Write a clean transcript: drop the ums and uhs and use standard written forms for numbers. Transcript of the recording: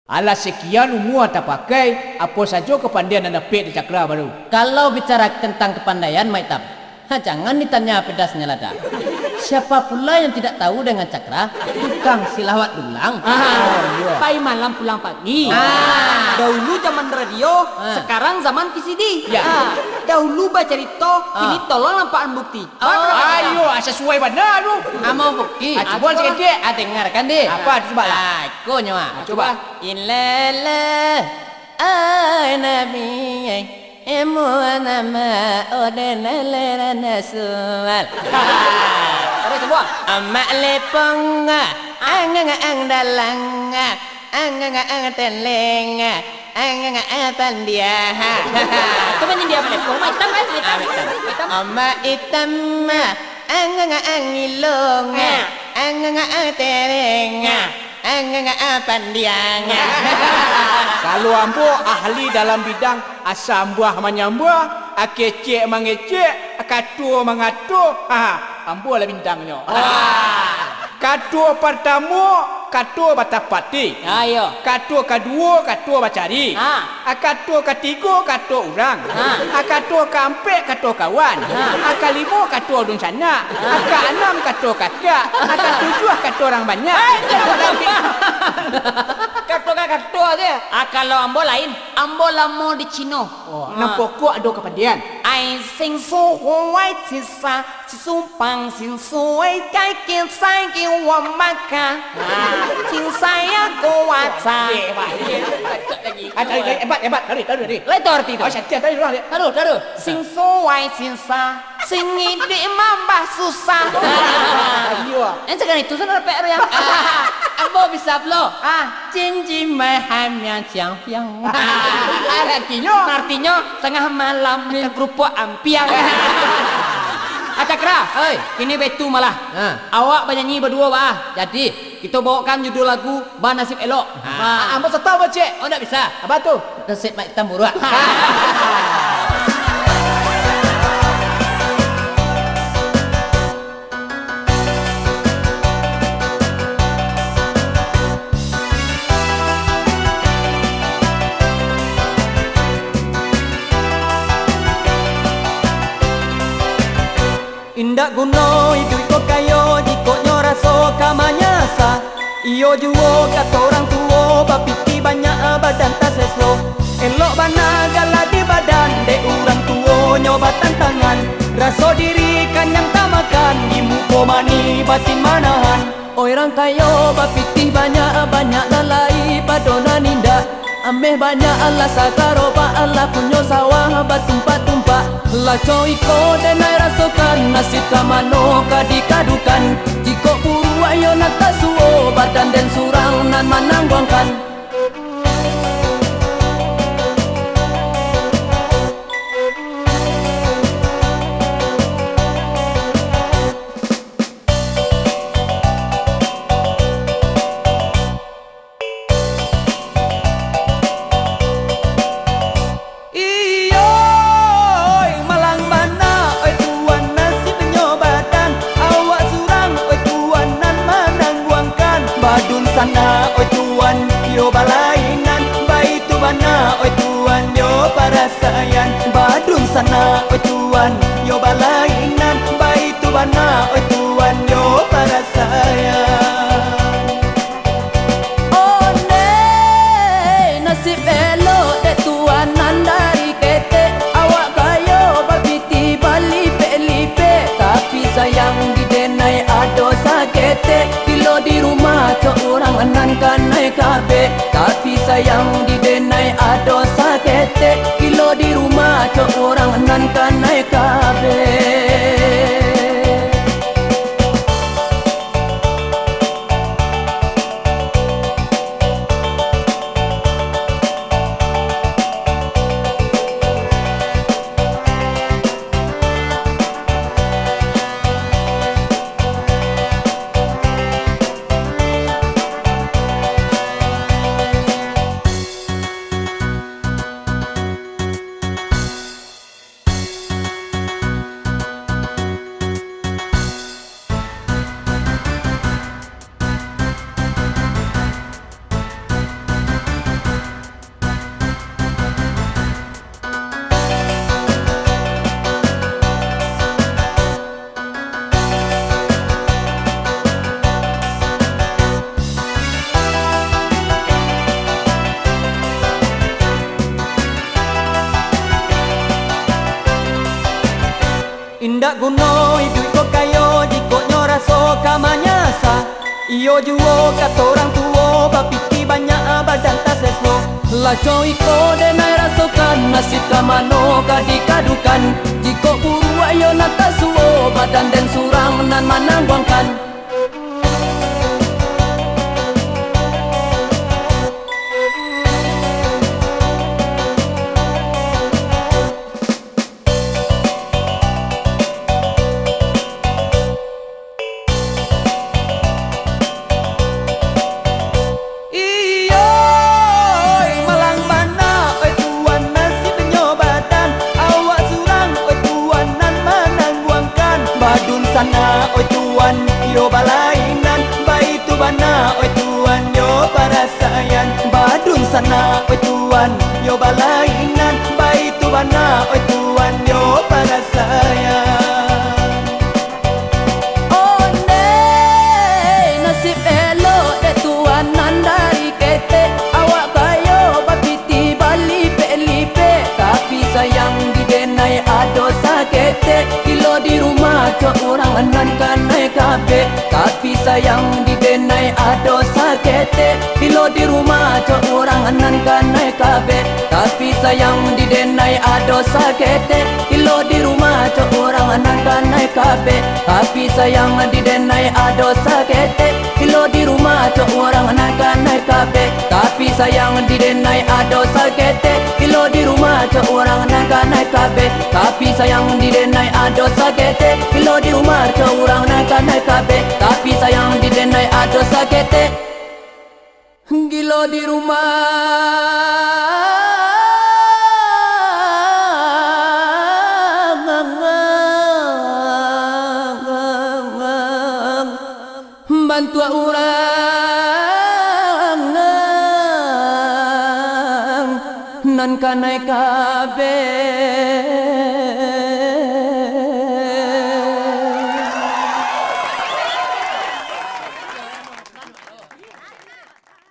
Alas sekian umur tak pakai, apa saja kepandaian anda pek di cakra baru. Kalau bicara tentang kepandaian, Maitam, jangan ditanya pedasnya lada. Siapa pula yang tidak tahu dengan cakra? Tukang silawat dulang. Pai malam pulang pagi. Dahulu zaman radio, sekarang zaman VCD. Dahulu baca cerita, kini tolong lampaan bukti. Ayo, sesuai benar tu. Mau bukti? Coba sikit. Dengarkan deh. Apa? Coba lah. Aku nyawa. Coba. Ilala, ay nabi, emu nama odena lera nasual. Terus semua. Amak lepong, ang dalang, ang teleng, ang pandia. Itu kan dia mana? Kau hitam kan? Hitam. Amak hitam, ang ilong, ang tereng, ang pandiang. Kalau ambo ahli dalam bidang asambuah menyambuah, akecek mengecek, akatua mengatur, ambo lah bintangnya. Katua pertama, katua batapati. Ayo. Katua kedua, katua bacari. Katua ketiga, katua orang. Katua keempat, katua kawan. Kelima, katua dun sana. Keenam, katua kakak. Ketujuh, katua orang banyak. Katua dia. Kalau ambo lain, ambo lamo di Cino. Nampak kok ada kepandaian. Ai sing su huai ci sa ci su pang sing su ai kai kin sai ki wa maka. Sing saya ko wa sa. Hebat. Dari. Letor ti tu. Oh, setia tadi orang dia. Taruh. Sing su ai sing sa. Sing ide mambah susah. Sekarang itu sana PR yang. Ambo bisa belum? Cinci maham yang ciang piang. Artinya tengah malam ni kerupuk ampiang. Cakra, ini betu malah. Awak bernyanyi berdua bah. Jadi, Kita bawakan judul lagu Bah Nasib Elok. Ambo setau baca. oh tak bisa. Apa tu? Nasib mak hitam buruk. Indak guno hidup ko kayo jiko nyoraso kamanyasa. Iyo juo kata orang tua bapiti banyak badan tak seslo. Elok bana gala di badan de orang tua nyoba tantangan. Raso diri kan yang tamakan di muko mani batin manahan. Orang kayo bapiti banyak lalai padona ninda. Ameh banyak Allah sakaroba Allah punyo sawah batumpa-tumpa. La coiko denai rasokan nasib kamano kadikadukan. Jiko puru ayo natasuo badan den surang nan manangguangkan. Sana oi tuan yo balainan bai tu bana oi tuan yo parasayan badun sana oi tuan yo balainan bai tu bana oi tuan yo parasayan. Oh ne nasib elok de tuanan dari kete awak kayo babiti bali pelipe tapi sayang di denai ado sakete kilo di rumah orang anan kanai kabe tapi sayang di denai ado sakete kilo di rumah orang anan kanai kabe. Ndak guno hidup kok kayo jiko nyoraso kamanyasa. Iyo juo kata orang tua bapiki banyak badan tak seslo. Laco iko denai rasokan nasib kamano kadikadukan. Jiko buru ayo nata suo badan den surang nan manangguangkan. Sana oi tuan yo balainan baitu bana oi tuan yo parasayan. Badun sana oi tuan yo balainan baitu bana oi tuan yo parasayan. Oh ne nasib elo de tuan nan dari kete. Awak kayo bapiti bali pelipe. Tapi sayang di denai ado sakete. Kilo di rumah cok orang anan kanai kabe. Tapi sayang di denai ado sakete. Kilo di rumah cok orang anan kanai kabe. Tapi sayang di denai ado sakete. Kilo di rumah cok orang anan kanai kabe. Tapi sayang di denai ado sakete. Kilo di rumah cok orang anan kanai kabe. Tapi sayang di denai ado sakete. Kilo di rumah cok orang anan kanai kabe. Tapi sayang di denai ado sakete. Kilo di rumah cok orang anan kanai kabe. Tapi sayang di denai ado sakete. Gilo di rumah bantu orang nan kanai kabe.